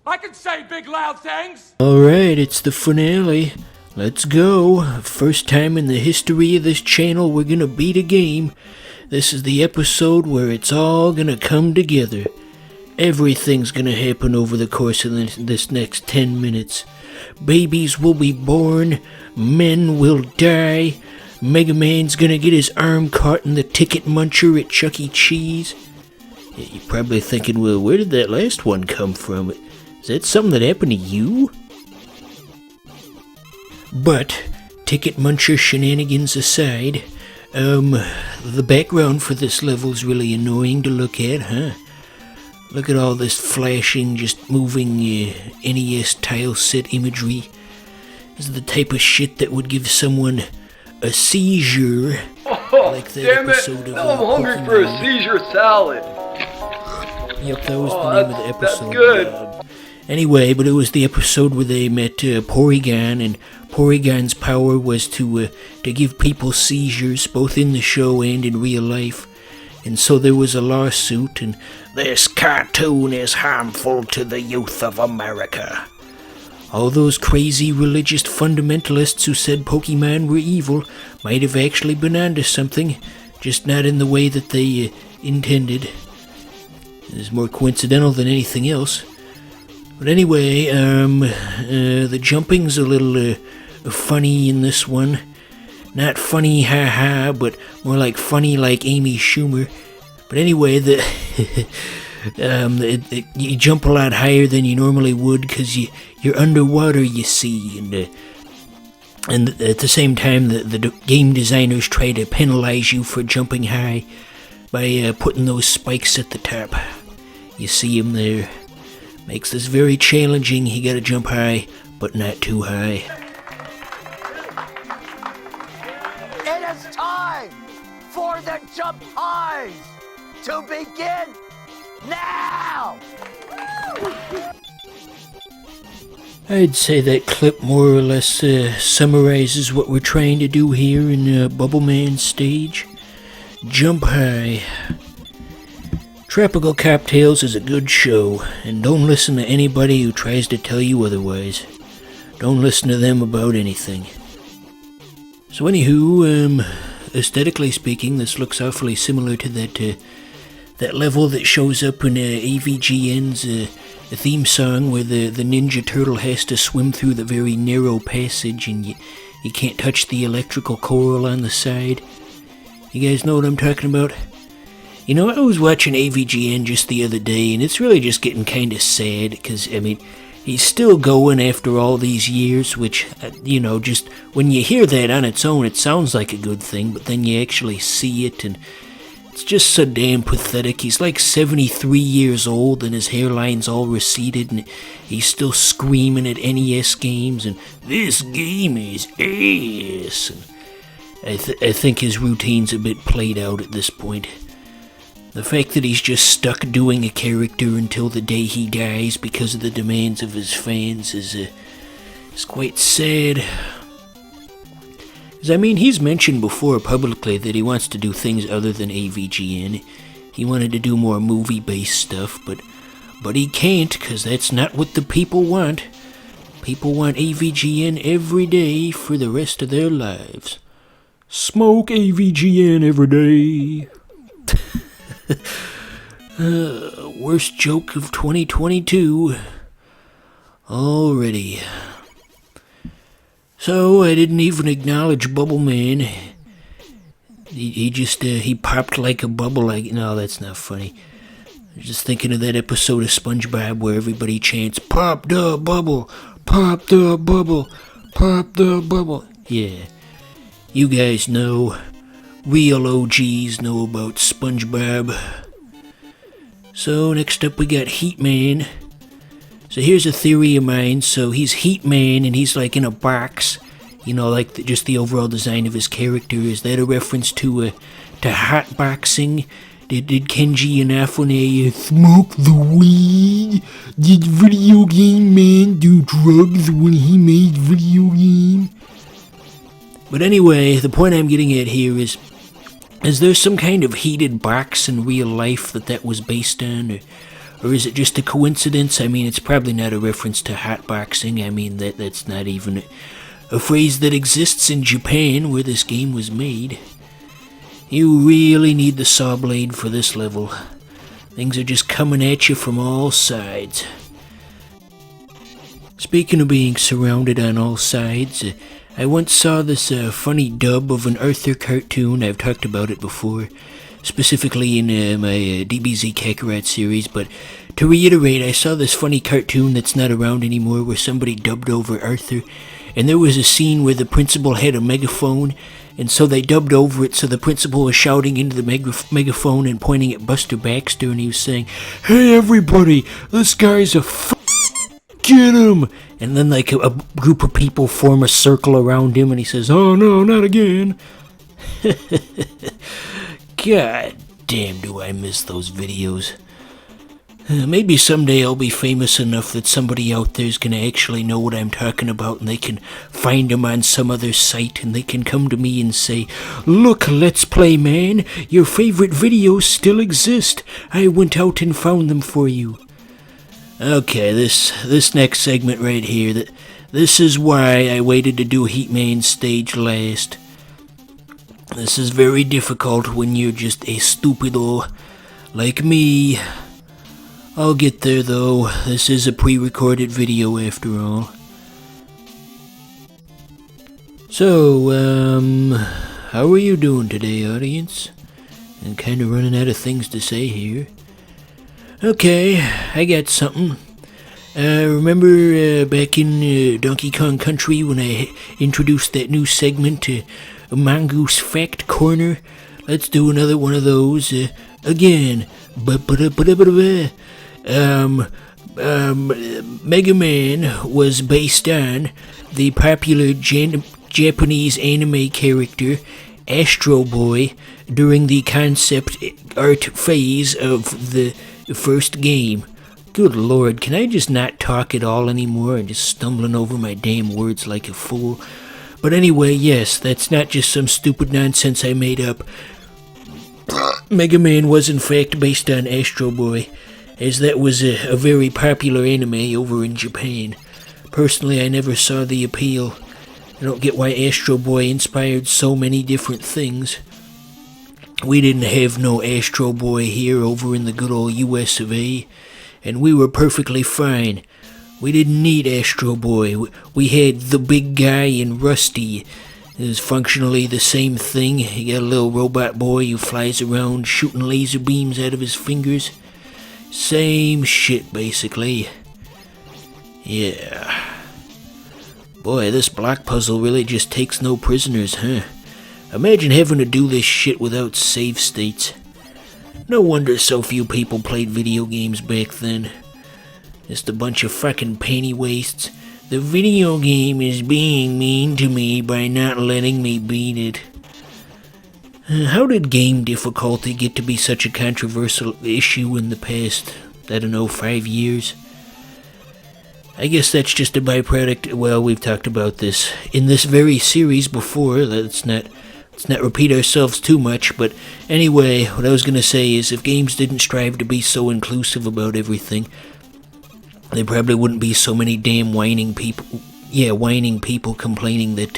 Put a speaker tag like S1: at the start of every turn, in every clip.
S1: I can say big loud things.
S2: Alright, it's the finale. Let's go. First time in the history of this channel we're gonna beat a game. This is the episode where it's all gonna come together. Everything's gonna happen over the course of this next 10 minutes. Babies will be born, men will die, Mega Man's gonna get his arm caught in the ticket muncher at Chuck E. Cheese. Yeah, you're probably thinking, well, where did that last one come from? Is that something that happened to you? But, ticket muncher shenanigans aside, the background for this level's really annoying to look at, huh? Look at all this flashing, just moving NES tile set imagery. This is the type of shit that would give someone a seizure.
S3: Oh,
S2: like that
S3: damn it!
S2: episode of
S3: Now I'm hungry for a Caesar salad.
S2: Yep, that was the name of the episode.
S3: That's good.
S2: Anyway, but it was the episode where they met Porygon, and Porygon's power was to give people seizures, both in the show and in real life. And so there was a lawsuit, and this cartoon is harmful to the youth of America. All those crazy religious fundamentalists who said Pokemon were evil might have actually been onto something, just not in the way that they intended. It's more coincidental than anything else. But anyway, the jumping's a little funny in this one. Not funny ha-ha, but more like funny like Amy Schumer. But anyway, you jump a lot higher than you normally would because you're underwater, you see. And at the same time, the game designers try to penalize you for jumping high by putting those spikes at the top. You see them there. Makes this very challenging. You gotta jump high, but not too high.
S4: It is time for the jump highs to begin now!
S2: I'd say that clip more or less summarizes what we're trying to do here in Bubble Man's stage. Jump high. Tropical Cocktails is a good show, and don't listen to anybody who tries to tell you otherwise. Don't listen to them about anything. So anywho, aesthetically speaking, this looks awfully similar to that level that shows up in AVGN's theme song where the Ninja Turtle has to swim through the very narrow passage and you can't touch the electrical coral on the side. You guys know what I'm talking about? You know, I was watching AVGN just the other day, and it's really just getting kind of sad, because, I mean, he's still going after all these years, which, just when you hear that on its own, it sounds like a good thing, but then you actually see it, and it's just so damn pathetic. He's like 73 years old, and his hairline's all receded, and he's still screaming at NES games, and this game is ass. And I think his routine's a bit played out at this point. The fact that he's just stuck doing a character until the day he dies because of the demands of his fans is quite sad. 'Cause, I mean, he's mentioned before publicly that he wants to do things other than AVGN. He wanted to do more movie-based stuff, but he can't, because that's not what the people want. People want AVGN every day for the rest of their lives. Smoke AVGN every day. Worst joke of 2022 already. So I didn't even acknowledge Bubble Man. He just he popped like a bubble. Like, no, that's not funny. I was just thinking of that episode of SpongeBob where everybody chants, "Pop the bubble, pop the bubble, pop the bubble." Yeah, you guys know. Real OGs know about SpongeBob. So next up we got Heat Man. So here's a theory of mine. So he's Heat Man and he's like in a box. You know, like just the overall design of his character. Is that a reference to hot boxing? Did Kenji Inafune smoke the weed? Did Video Game Man do drugs when he made video game? But anyway, the point I'm getting at here is there some kind of heated box in real life that was based on? Or is it just a coincidence? I mean, it's probably not a reference to hotboxing. I mean, that's not even a phrase that exists in Japan where this game was made. You really need the saw blade for this level. Things are just coming at you from all sides. Speaking of being surrounded on all sides, I once saw this funny dub of an Arthur cartoon. I've talked about it before, specifically in my DBZ Kakarot series, but to reiterate, I saw this funny cartoon that's not around anymore where somebody dubbed over Arthur, and there was a scene where the principal had a megaphone, and so they dubbed over it so the principal was shouting into the megaphone and pointing at Buster Baxter, and he was saying, "Hey everybody, this guy's a get him!" And then like a group of people form a circle around him and he says, "Oh no, not again." God damn, do I miss those videos. Maybe someday I'll be famous enough that somebody out there's gonna actually know what I'm talking about and they can find them on some other site and they can come to me and say, "Look, Let's Play Man, your favorite videos still exist. I went out and found them for you." Okay, this next segment right here, this is why I waited to do Heatman stage last. This is very difficult when you're just a stupido like me. I'll get there though. This is a pre-recorded video after all. So, how are you doing today, audience? I'm kinda running out of things to say here. Okay, I got something. Remember back in Donkey Kong Country when I introduced that new segment, Mongoose Fact Corner? Let's do another one of those again. Mega Man was based on the popular Japanese anime character Astro Boy during the concept art phase of the first game. Good lord, can I just not talk at all anymore? I'm just stumbling over my damn words like a fool. But anyway, yes, that's not just some stupid nonsense I made up. Mega Man was in fact based on Astro Boy, as that was a very popular anime over in Japan. Personally, I never saw the appeal. I don't get why Astro Boy inspired so many different things. We didn't have no Astro Boy here over in the good old US of A, and we were perfectly fine. We didn't need Astro Boy. We had the big guy in Rusty. It was functionally the same thing. You got a little robot boy who flies around shooting laser beams out of his fingers. Same shit, basically. Yeah. Boy, this block puzzle really just takes no prisoners, huh? Imagine having to do this shit without save states. No wonder so few people played video games back then. Just a bunch of fucking penny wastes. The video game is being mean to me by not letting me beat it. How did game difficulty get to be such a controversial issue in the past, 5 years? I guess that's just a byproduct. Well, we've talked about this in this very series before. Let's not repeat ourselves too much, but anyway, what I was going to say is if games didn't strive to be so inclusive about everything, there probably wouldn't be so many damn whining people complaining that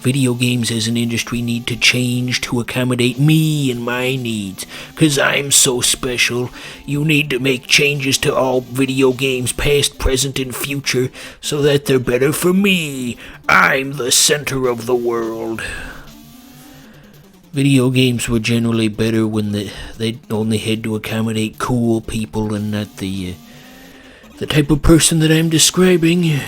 S2: video games as an industry need to change to accommodate me and my needs. 'Cause I'm so special, you need to make changes to all video games, past, present, and future, so that they're better for me. I'm the center of the world. Video games were generally better when they only had to accommodate cool people and not the type of person that I'm describing.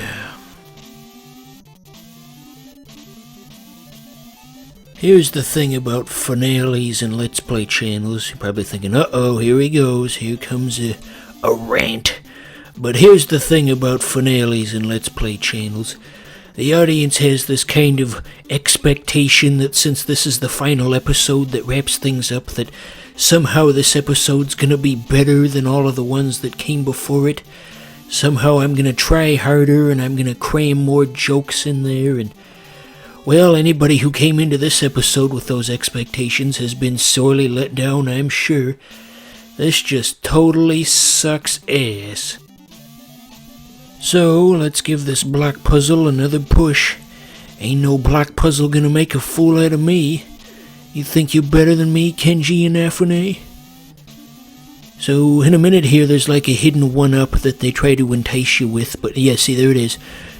S2: Here's the thing about finales and Let's Play channels. You're probably thinking, uh-oh, here he goes. Here comes a rant. But here's the thing about finales and Let's Play channels. The audience has this kind of expectation that since this is the final episode that wraps things up, that somehow this episode's gonna be better than all of the ones that came before it. Somehow I'm gonna try harder and I'm gonna cram more jokes in there, and well, anybody who came into this episode with those expectations has been sorely let down, I'm sure. This just totally sucks ass. So, let's give this block puzzle another push. Ain't no block puzzle gonna make a fool out of me. You think you're better than me, Kenji Inafune? So, in a minute here, there's like a hidden one-up that they try to entice you with, but yeah, see, there it is.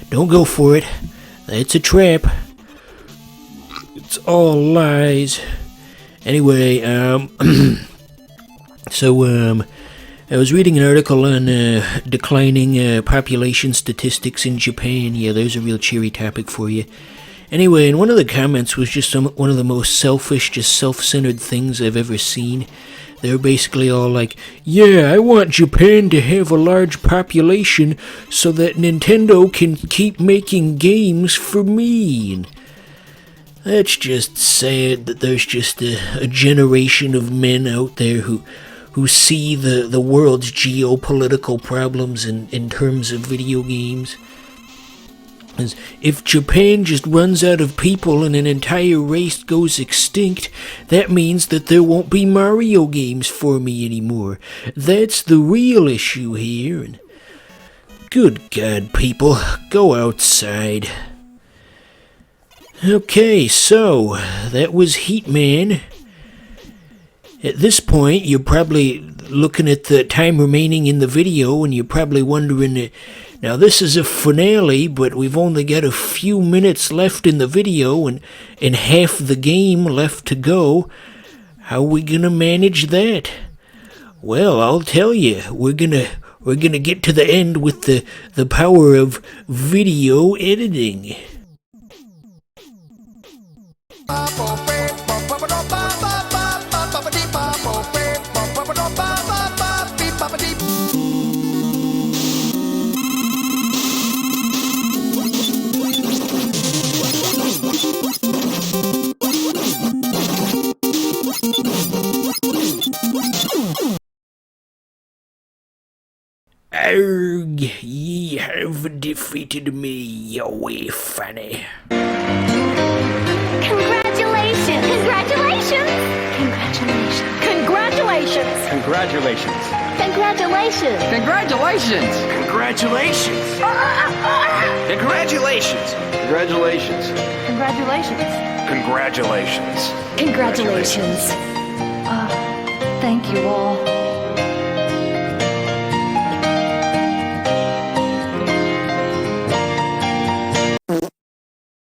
S2: Don't go for it. That's a trap. It's all lies. Anyway, so, I was reading an article on declining population statistics in Japan. Yeah, there's a real cheery topic for you. Anyway, and one of the comments was just one of the most selfish, just self-centered things I've ever seen. They're basically all like, yeah, I want Japan to have a large population so that Nintendo can keep making games for me. And that's just sad that there's just a generation of men out there who see the world's geopolitical problems in terms of video games. As if Japan just runs out of people and an entire race goes extinct, that means that there won't be Mario games for me anymore. That's the real issue here. And good God, people, go outside. Okay, so that was Heatman. At this point, you're probably looking at the time remaining in the video and you're probably wondering, now this is a finale, but we've only got a few minutes left in the video and half the game left to go. How are we gonna manage that? Well, I'll tell you, we're gonna get to the end with the power of video editing. Arg, ye have defeated me, you wee fanny.
S5: Congratulations! Congratulations! Congratulations! Congratulations!
S6: Congratulations.
S5: Congratulations!
S6: Congratulations.
S1: Congratulations!
S6: Congratulations.
S3: Congratulations.
S5: Congratulations!
S1: Congratulations.
S5: Congratulations! Thank you all.